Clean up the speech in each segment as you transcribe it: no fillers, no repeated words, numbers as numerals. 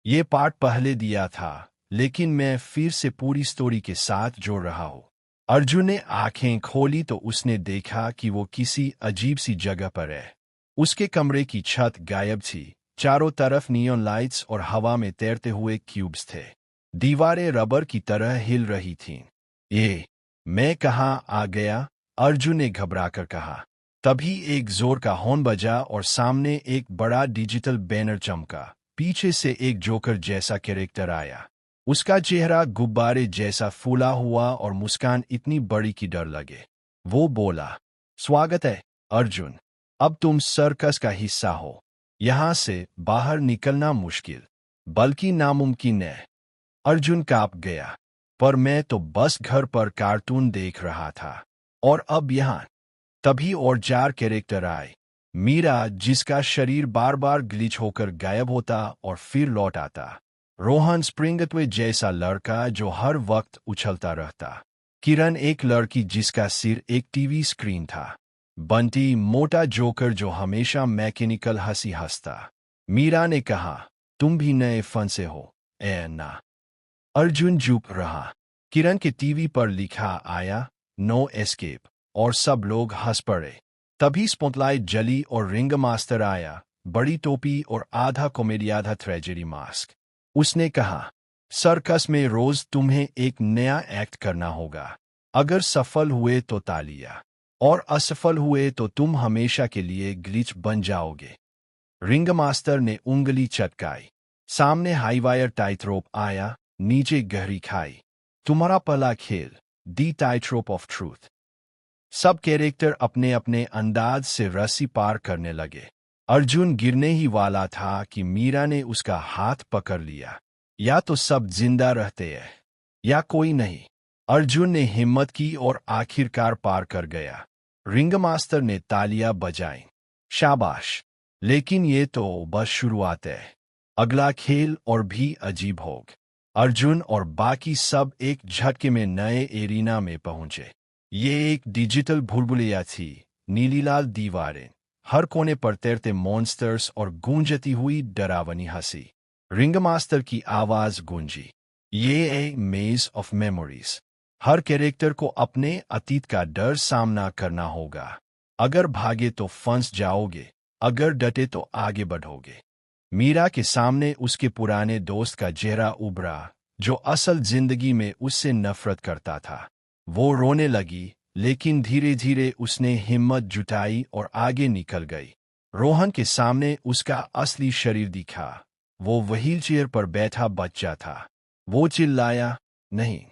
ये पार्ट पहले दिया था, लेकिन मैं फिर से पूरी स्टोरी के साथ जोड़ रहा हूँ। अर्जुन ने आंखें खोली तो उसने देखा कि वो किसी अजीब सी जगह पर है। उसके कमरे की छत गायब थी, चारों तरफ नियॉन लाइट्स और हवा में तैरते हुए क्यूब्स थे। दीवारें रबर की तरह हिल रही थीं। ये मैं कहाँ आ गया? अर्जुन ने घबराकर कहा। तभी एक जोर का हॉर्न बजा और सामने एक बड़ा डिजिटल बैनर चमका। पीछे से एक जोकर जैसा कैरेक्टर आया। उसका चेहरा गुब्बारे जैसा फूला हुआ और मुस्कान इतनी बड़ी कि डर लगे। वो बोला, स्वागत है अर्जुन, अब तुम सर्कस का हिस्सा हो। यहां से बाहर निकलना मुश्किल, बल्कि नामुमकिन है। अर्जुन कांप गया। पर मैं तो बस घर पर कार्टून देख रहा था, और अब यहाँ। तभी और 4 कैरेक्टर आए। मीरा, जिसका शरीर बार बार ग्लिच होकर गायब होता और फिर लौट आता। रोहन, स्प्रिंगटवे जैसा लड़का जो हर वक्त उछलता रहता। किरण, एक लड़की जिसका सिर एक टीवी स्क्रीन था। बंटी, मोटा जोकर जो हमेशा मैकेनिकल हंसी हंसता। मीरा ने कहा, तुम भी नए फन से हो? ना। अर्जुन चुप रहा। किरण के टीवी पर लिखा आया, नो एस्केप, और सब लोग हंस पड़े। तभी स्पॉटलाइट जली और रिंग मास्टर आया, बड़ी टोपी और आधा कॉमेडी आधा ट्रेजेडी मास्क। उसने कहा, सर्कस में रोज तुम्हें एक नया एक्ट करना होगा। अगर सफल हुए तो तालियां, और असफल हुए तो तुम हमेशा के लिए ग्लिच बन जाओगे। रिंग मास्टर ने उंगली चटकाई। सामने हाईवायर टाइट रोप आया, नीचे गहरी खाई। तुम्हारा पहला खेल, दी टाइट रोप ऑफ ट्रूथ। सब कैरेक्टर अपने अपने अंदाज से रस्सी पार करने लगे। अर्जुन गिरने ही वाला था कि मीरा ने उसका हाथ पकड़ लिया। या तो सब जिंदा रहते हैं, या कोई नहीं। अर्जुन ने हिम्मत की और आखिरकार पार कर गया। रिंग मास्टर ने तालियां बजाईं। शाबाश, लेकिन ये तो बस शुरुआत है। अगला खेल और भी अजीब होगा। अर्जुन और बाकी सब एक झटके में नए एरिना में पहुंचे। ये एक डिजिटल भूलभुलैया थी, नीली लाल दीवारें, हर कोने पर तैरते मॉन्स्टर्स और गूंजती हुई डरावनी हंसी। रिंग मास्टर की आवाज गूंजी, ये है मेज ऑफ मेमोरीज। हर कैरेक्टर को अपने अतीत का डर सामना करना होगा। अगर भागे तो फंस जाओगे, अगर डटे तो आगे बढ़ोगे। मीरा के सामने उसके पुराने दोस्त का चेहरा उभरा, जो असल जिंदगी में उससे नफरत करता था। वो रोने लगी, लेकिन धीरे धीरे उसने हिम्मत जुटाई और आगे निकल गई। रोहन के सामने उसका असली शरीर दिखा। वो व्हीलचेयर पर बैठा बच्चा था। वो चिल्लाया, नहीं,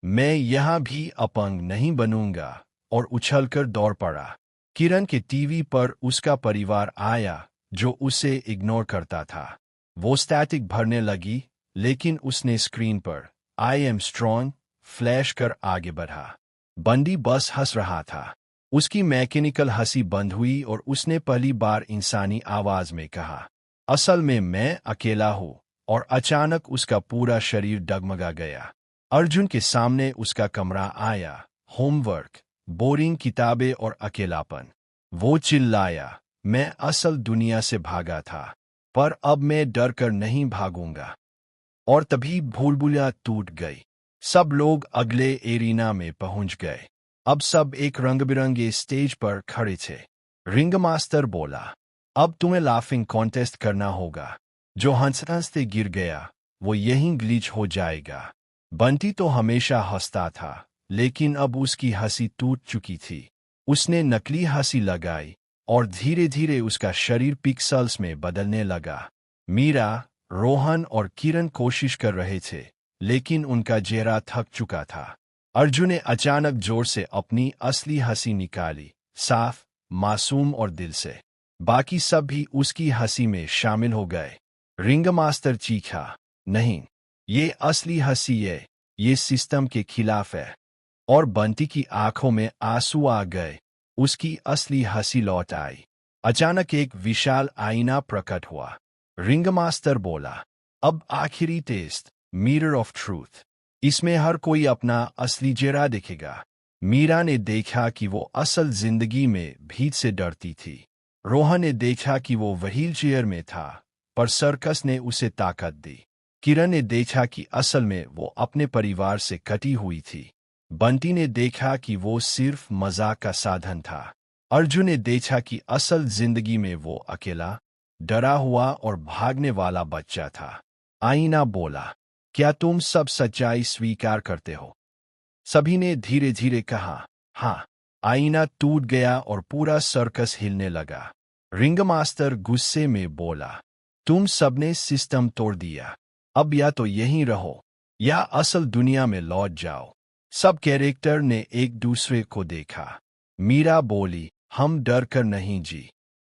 मैं यहां भी अपंग नहीं बनूंगा, और उछलकर दौड़ पड़ा। किरण के टीवी पर उसका परिवार आया, जो उसे इग्नोर करता था। वो स्टैटिक भरने लगी, लेकिन उसने स्क्रीन पर आई एम स्ट्रॉन्ग फ्लैश कर आगे बढ़ा। बंडी बस हंस रहा था। उसकी मैकेनिकल हंसी बंद हुई और उसने पहली बार इंसानी आवाज में कहा, असल में मैं अकेला हूं, और अचानक उसका पूरा शरीर डगमगा गया। अर्जुन के सामने उसका कमरा आया, होमवर्क, बोरिंग किताबें और अकेलापन। वो चिल्लाया, मैं असल दुनिया से भागा था, पर अब मैं डर कर नहीं भागूंगा। और तभी भूलभुलैया टूट गई। सब लोग अगले एरिना में पहुंच गए। अब सब एक रंग-बिरंगे स्टेज पर खड़े थे। रिंग मास्टर बोला, अब तुम्हें लाफिंग कॉन्टेस्ट करना होगा। जो हंसते हंसते गिर गया, वो यहीं ग्लिच हो जाएगा। बंटी तो हमेशा हंसता था, लेकिन अब उसकी हंसी टूट चुकी थी। उसने नकली हंसी लगाई, और धीरे धीरे उसका शरीर पिक्सल्स में बदलने लगा। मीरा, रोहन और किरण कोशिश कर रहे थे, लेकिन उनका चेहरा थक चुका था। अर्जुन ने अचानक जोर से अपनी असली हंसी निकाली, साफ, मासूम और दिल से। बाकी सब भी उसकी हंसी में शामिल हो गए। रिंग मास्टर चीखा, नहीं, ये असली हंसी है, ये सिस्टम के खिलाफ है। और बंटी की आंखों में आंसू आ गए। उसकी असली हंसी लौट आई। अचानक एक विशाल आईना प्रकट हुआ। रिंग मास्टर बोला, अब आखिरी टेस्ट, मिरर ऑफ ट्रूथ। इसमें हर कोई अपना असली चेहरा दिखेगा। मीरा ने देखा कि वो असल जिंदगी में भीड़ से डरती थी। रोहन ने देखा कि वो व्हीलचेयर में था, पर सर्कस ने उसे ताकत दी। किरण ने देखा कि असल में वो अपने परिवार से कटी हुई थी। बंटी ने देखा कि वो सिर्फ मजाक का साधन था। अर्जुन ने देखा कि असल जिंदगी में वो अकेला, डरा हुआ और भागने वाला बच्चा था। आईना बोला, क्या तुम सब सच्चाई स्वीकार करते हो? सभी ने धीरे धीरे कहा, हाँ। आईना टूट गया और पूरा सर्कस हिलने लगा। रिंग मास्टर गुस्से में बोला, तुम सबने सिस्टम तोड़ दिया। अब या तो यहीं रहो या असल दुनिया में लौट जाओ। सब कैरेक्टर ने एक दूसरे को देखा। मीरा बोली, हम डर कर नहीं जी,